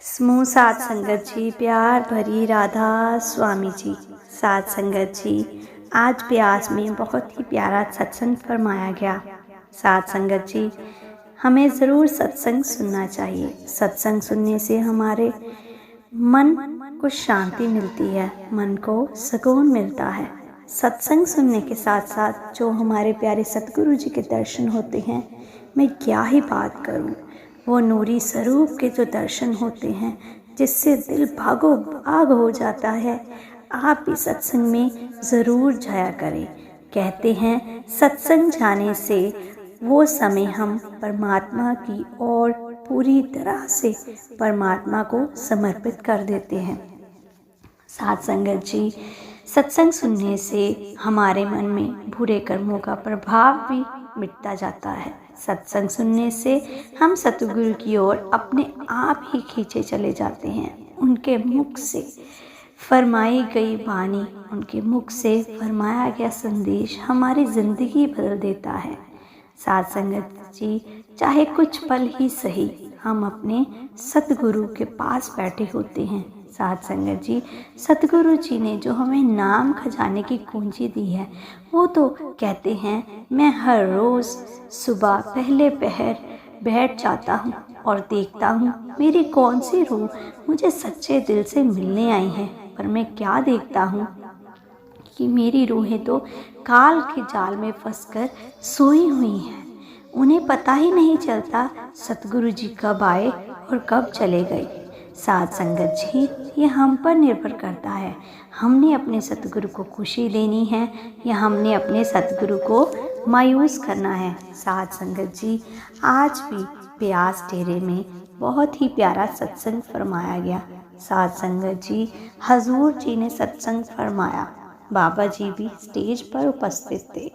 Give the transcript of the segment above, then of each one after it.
समूह साध संगत जी, प्यार भरी राधा स्वामी जी। साध संगत जी, आज ब्यास में बहुत ही प्यारा सत्संग फरमाया गया। साध संगत जी, हमें ज़रूर सत्संग सुनना चाहिए। सत्संग सुनने से हमारे मन को शांति मिलती है, मन को सुकून मिलता है। सत्संग सुनने के साथ साथ जो हमारे प्यारे सतगुरु जी के दर्शन होते हैं, मैं क्या ही बात करूं। वो नूरी स्वरूप के जो दर्शन होते हैं, जिससे दिल भागो भाग हो जाता है। आप भी सत्संग में ज़रूर जाया करें। कहते हैं सत्संग जाने से वो समय हम परमात्मा की ओर पूरी तरह से परमात्मा को समर्पित कर देते हैं। साध संगत जी, सत्संग सुनने से हमारे मन में बुरे कर्मों का प्रभाव भी मिटता जाता है। सत्संग सुनने से हम सतगुरु की ओर अपने आप ही खींचे चले जाते हैं। उनके मुख से फरमाई गई वाणी, उनके मुख से फरमाया गया संदेश हमारी ज़िंदगी बदल देता है। साध संगत जी, चाहे कुछ पल ही सही हम अपने सतगुरु के पास बैठे होते हैं। साध संगत जी, सतगुरु जी ने जो हमें नाम खजाने की कुंजी दी है, वो तो कहते हैं मैं हर रोज़ सुबह पहले पहर बैठ जाता हूँ और देखता हूँ मेरी कौन सी रूह मुझे सच्चे दिल से मिलने आई है। पर मैं क्या देखता हूँ कि मेरी रूहें तो काल के जाल में फंसकर सोई हुई हैं। उन्हें पता ही नहीं चलता सतगुरु जी कब आए और कब चले गए। साध संगत जी, ये हम पर निर्भर करता है। हमने अपने सतगुरु को खुशी देनी है या हमने अपने सतगुरु को मायूस करना है। साध संगत जी, आज भी ब्यास डेरे में बहुत ही प्यारा सत्संग फरमाया गया। साध संगत जी, हजूर जी ने सत्संग फरमाया, बाबा जी भी स्टेज पर उपस्थित थे।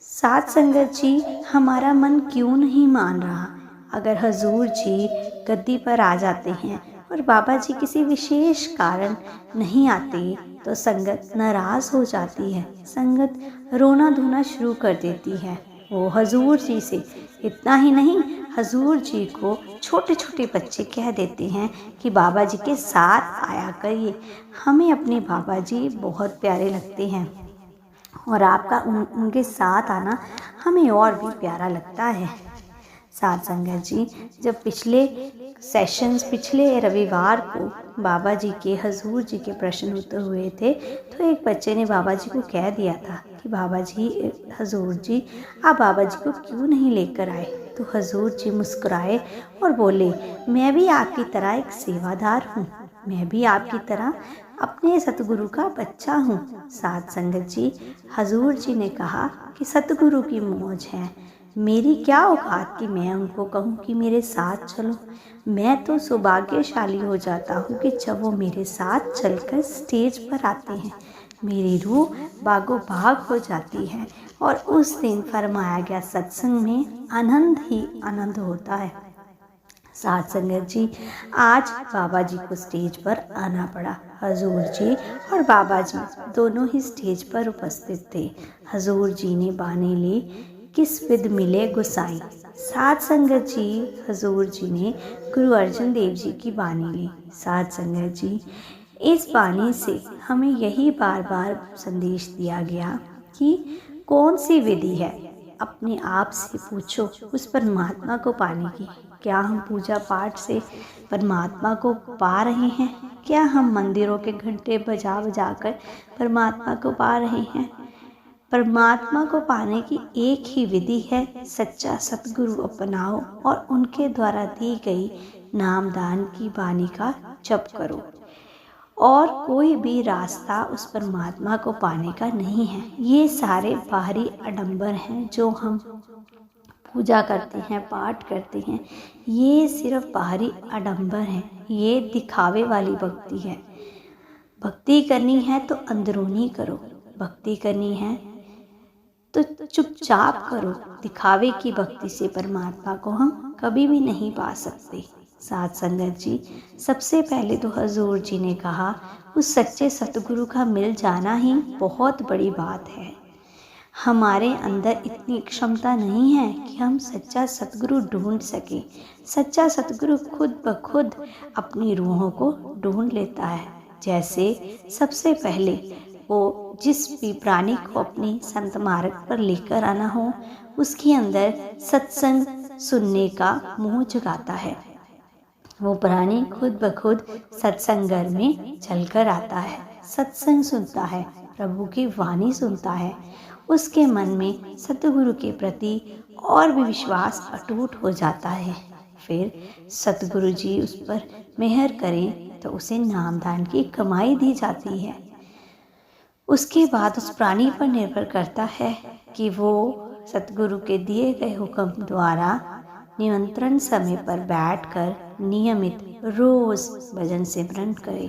साध संगत जी, हमारा मन क्यों नहीं मान रहा? अगर हजूर जी गद्दी पर आ जाते हैं और बाबा जी किसी विशेष कारण नहीं आते तो संगत नाराज़ हो जाती है, संगत रोना धोना शुरू कर देती है। वो हजूर जी से इतना ही नहीं, हजूर जी को छोटे छोटे बच्चे कह देते हैं कि बाबा जी के साथ आया करिए। हमें अपने बाबा जी बहुत प्यारे लगते हैं और आपका उनके साथ आना हमें और भी प्यारा लगता है। साध संगत जी, जब पिछले रविवार को बाबा जी के हजूर जी के प्रश्न उत्तर हुए थे, तो एक बच्चे ने बाबा जी को कह दिया था कि बाबा जी, हजूर जी, आप बाबा जी को क्यों नहीं लेकर आए? तो हजूर जी मुस्कुराए और बोले, मैं भी आपकी तरह एक सेवादार हूँ, मैं भी आपकी तरह अपने सतगुरु का बच्चा हूँ। साध संगत जी, हजूर जी ने कहा कि सतगुरु की मौज है, मेरी क्या औकात कि मैं उनको कहूँ कि मेरे साथ चलो। मैं तो सौभाग्यशाली हो जाता हूँ कि जब वो मेरे साथ चलकर स्टेज पर आते हैं, मेरी रूह बागो बाग हो जाती है और उस दिन फरमाया गया सत्संग में आनंद ही आनंद होता है। साध संगत जी, आज बाबा जी को स्टेज पर आना पड़ा। हजूर जी और बाबा जी दोनों ही स्टेज पर उपस्थित थे। हजूर जी ने बानी ली, किस विध मिले गुसाई। साध संगत जी, हजूर जी ने गुरु अर्जन देव जी की बानी ली। साध संगत जी, इस बानी से हमें यही बार बार संदेश दिया गया कि कौन सी विधि है, अपने आप से पूछो उस परमात्मा को पाने की। क्या हम पूजा पाठ से परमात्मा को पा रहे हैं? क्या हम मंदिरों के घंटे बजा बजा कर परमात्मा को पा रहे हैं? परमात्मा को पाने की एक ही विधि है, सच्चा सतगुरु अपनाओ और उनके द्वारा दी गई नामदान की बानी का जप करो। और कोई भी रास्ता उस परमात्मा को पाने का नहीं है। ये सारे बाहरी आडंबर हैं जो हम पूजा करते हैं, पाठ करते हैं, ये सिर्फ बाहरी आडंबर हैं। ये दिखावे वाली भक्ति है। भक्ति करनी है तो अंदरूनी करो, भक्ति करनी है तो चुपचाप करो। दिखावे की भक्ति से परमात्मा को हम कभी भी नहीं पा सकते। साध संगत जी, सबसे पहले तो हजूर जी ने कहा, उस सच्चे सतगुरु का मिल जाना ही बहुत बड़ी बात है। हमारे अंदर इतनी क्षमता नहीं है कि हम सच्चा सतगुरु ढूंढ सके। सच्चा सतगुरु खुद ब खुद अपनी रूहों को ढूंढ लेता है। जैसे सबसे पहले वो जिस भी प्राणी को अपनी संत मार्ग पर लेकर आना हो, उसके अंदर सत्संग सुनने का मोह जगाता है। वो प्राणी खुद ब खुद सत्संग घर में चलकर आता है, सत्संग सुनता है, प्रभु की वाणी सुनता है। उसके मन में सतगुरु के प्रति और भी विश्वास अटूट हो जाता है। फिर सतगुरु जी उस पर मेहर करें तो उसे नामदान की कमाई दी जाती है। उसके बाद उस प्राणी पर निर्भर करता है कि वो सतगुरु के दिए गए हुक्म द्वारा नियंत्रण समय पर बैठकर नियमित रोज भजन सिमरन करे,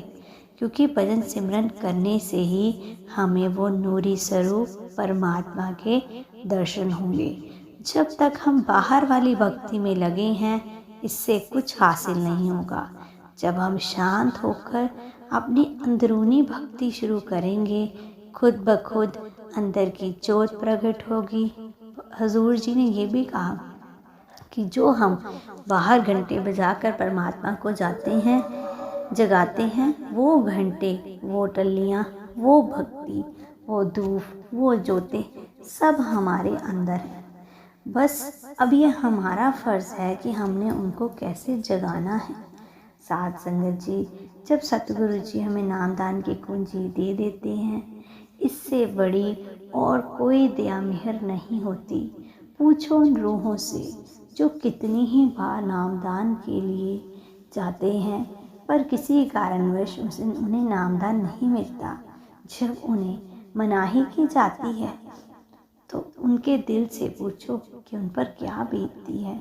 क्योंकि भजन सिमरन करने से ही हमें वो नूरी स्वरूप परमात्मा के दर्शन होंगे। जब तक हम बाहर वाली भक्ति में लगे हैं, इससे कुछ हासिल नहीं होगा। जब हम शांत होकर अपनी अंदरूनी भक्ति शुरू करेंगे, खुद ब खुद अंदर की जोत प्रकट होगी। हजूर जी ने ये भी कहा कि जो हम बाहर घंटे बजाकर परमात्मा को जगाते हैं, वो घंटे, वो टल्लियाँ, वो भक्ति, वो धूप, वो जोतें सब हमारे अंदर हैं। बस अब ये हमारा फर्ज है कि हमने उनको कैसे जगाना है। साध संगत जी, जब सतगुरु जी हमें नामदान की कुंजी दे देते हैं, इससे बड़ी और कोई दया मेहर नहीं होती। पूछो उन रूहों से जो कितनी ही बार नामदान के लिए जाते हैं, पर किसी कारणवश उन्हें नामदान नहीं मिलता। जब उन्हें मनाही की जाती है तो उनके दिल से पूछो कि उन पर क्या बीतती है।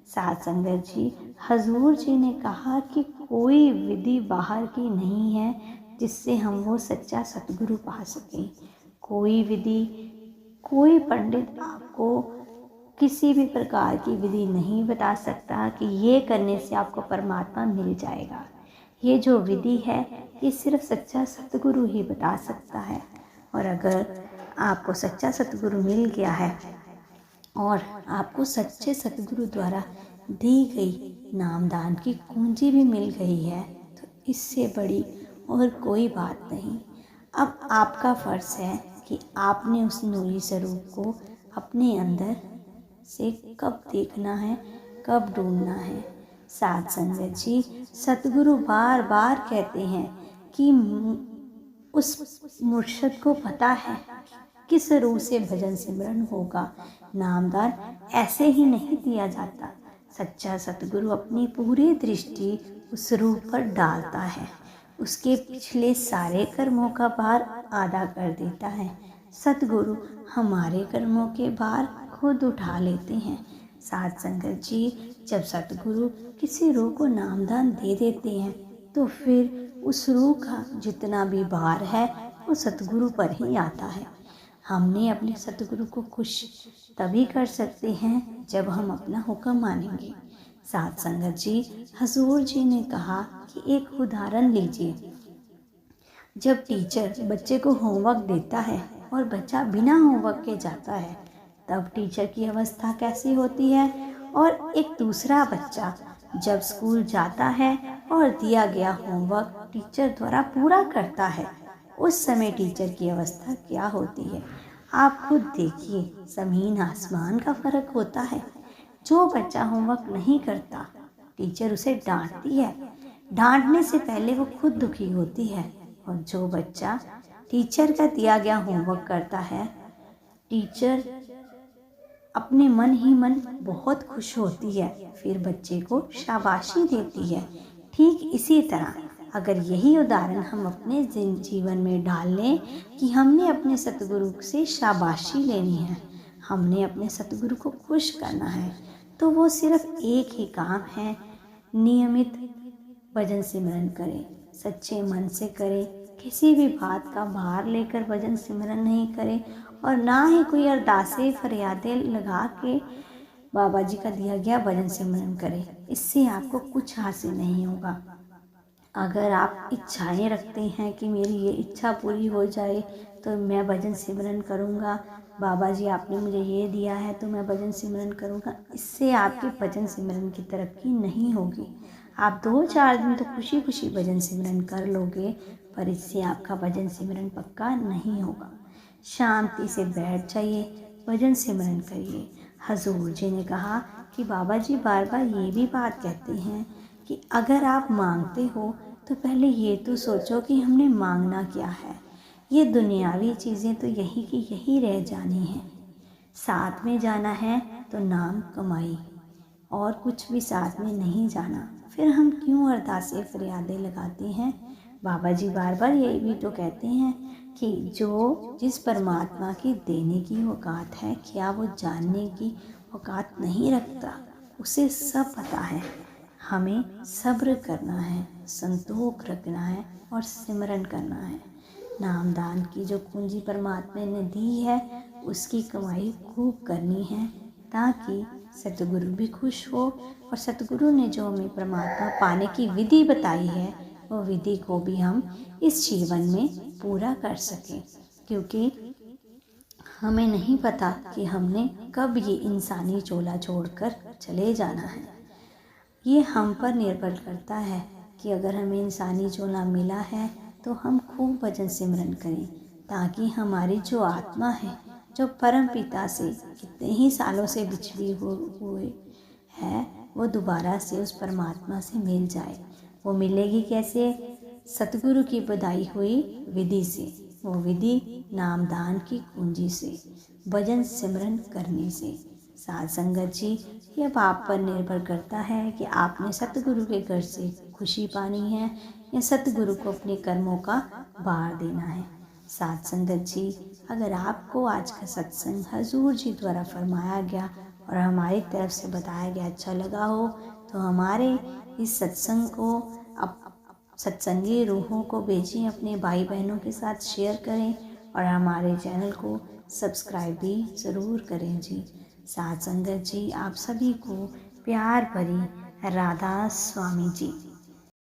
साध संगत जी, हजूर जी ने कहा कि कोई विधि बाहर की नहीं है जिससे हम वो सच्चा सतगुरु पा सकें। कोई विधि, कोई पंडित आपको किसी भी प्रकार की विधि नहीं बता सकता कि ये करने से आपको परमात्मा मिल जाएगा। ये जो विधि है, ये सिर्फ सच्चा सतगुरु ही बता सकता है। और अगर आपको सच्चा सतगुरु मिल गया है और आपको सच्चे सतगुरु द्वारा दी गई नामदान की कुंजी भी मिल गई है, तो इससे बड़ी और कोई बात नहीं। अब आपका फर्ज है कि आपने उस नूरी स्वरूप को अपने अंदर से कब देखना है, कब ढूंढना है। साध संगत जी, सतगुरु बार बार कहते हैं कि उस मुर्शद को पता है किस रूह से भजन सिमरन होगा। नामदान ऐसे ही नहीं दिया जाता। सच्चा सतगुरु अपनी पूरी दृष्टि उस रूह पर डालता है, उसके पिछले सारे कर्मों का भार आधा कर देता है। सतगुरु हमारे कर्मों के भार खुद उठा लेते हैं। साध संगत जी, जब सतगुरु किसी रूह को नामदान दे देते हैं, तो फिर उस रूह का जितना भी भार है वो सतगुरु पर ही आता है। हमने अपने सतगुरु को खुश तभी कर सकते हैं जब हम अपना हुक्म मानेंगे। साध संगत जी, हजूर जी ने कहा कि एक उदाहरण लीजिए। जब टीचर बच्चे को होमवर्क देता है और बच्चा बिना होमवर्क के जाता है, तब टीचर की अवस्था कैसी होती है। और एक दूसरा बच्चा जब स्कूल जाता है और दिया गया होमवर्क टीचर द्वारा पूरा करता है, उस समय टीचर की अवस्था क्या होती है। आप खुद देखिए, ज़मीन आसमान का फ़र्क होता है। जो बच्चा होमवर्क नहीं करता, टीचर उसे डांटती है, डांटने से पहले वो खुद दुखी होती है। और जो बच्चा टीचर का दिया गया होमवर्क करता है, टीचर अपने मन ही मन बहुत खुश होती है, फिर बच्चे को शाबाशी देती है। ठीक इसी तरह अगर यही उदाहरण हम अपने जीवन में डाल लें कि हमने अपने सतगुरु से शाबाशी लेनी है, हमने अपने सतगुरु को खुश करना है, तो वो सिर्फ एक ही काम है, नियमित भजन सिमरन करें, सच्चे मन से करें। किसी भी बात का भार लेकर भजन सिमरन नहीं करें और ना ही कोई अरदासें फरियादें लगा के बाबा जी का दिया गया भजन सिमरन करें। इससे आपको कुछ हासिल नहीं होगा। अगर आप इच्छाएं रखते हैं कि मेरी ये इच्छा पूरी हो जाए तो मैं भजन सिमरन करूँगा, बाबा जी आपने मुझे ये दिया है तो मैं भजन सिमरन करूँगा, इससे आपकी भजन सिमरन की तरक्की नहीं होगी। आप 2-4 दिन तो खुशी खुशी भजन सिमरन कर लोगे, पर इससे आपका भजन सिमरन पक्का नहीं होगा। शांति से बैठ जाइए, भजन सिमरन करिए। हजूर जी ने कहा कि बाबा जी बार बार ये भी बात कहते हैं कि अगर आप मांगते हो तो पहले ये तो सोचो कि हमने मांगना क्या है। ये दुनियावी चीज़ें तो यही की यही रह जानी हैं। साथ में जाना है तो नाम कमाई, और कुछ भी साथ में नहीं जाना। फिर हम क्यों अरदासें फरियादें लगाते हैं। बाबा जी बार बार यही भी तो कहते हैं कि जिस परमात्मा की देने की औकात है, क्या वो जानने की औकात नहीं रखता। उसे सब पता है। हमें सब्र करना है, संतोख रखना है और सिमरन करना है। नामदान की जो पूंजी परमात्मा ने दी है उसकी कमाई खूब करनी है, ताकि सतगुरु भी खुश हो और सतगुरु ने जो हमें परमात्मा पाने की विधि बताई है वो विधि को भी हम इस जीवन में पूरा कर सकें। क्योंकि हमें नहीं पता कि हमने कब ये इंसानी चोला छोड़कर चले जाना है। ये हम पर निर्भर करता है कि अगर हमें इंसानी चोला मिला है तो हम खूब भजन सिमरन करें, ताकि हमारी जो आत्मा है, जो परम पिता से कितने ही सालों से बिछड़ी हुए है, वो दोबारा से उस परमात्मा से मिल जाए। वो मिलेगी कैसे? सतगुरु की बताई हुई विधि से। वो विधि नामदान की कुंजी से, भजन सिमरन करने से। साथ संगत जी, ये अब आप पर निर्भर करता है कि आपने सतगुरु के घर से खुशी पानी है या सतगुरु को अपने कर्मों का भार देना है। साथ संगत जी, अगर आपको आज का सत्संग हजूर जी द्वारा फरमाया गया और हमारी तरफ से बताया गया अच्छा लगा हो तो हमारे इस सत्संग को सत्संगी रूहों को भेजें, अपने भाई बहनों के साथ शेयर करें और हमारे चैनल को सब्सक्राइब भी ज़रूर करें जी। साथ संगत जी, आप सभी को प्यार भरी राधा स्वामी जी।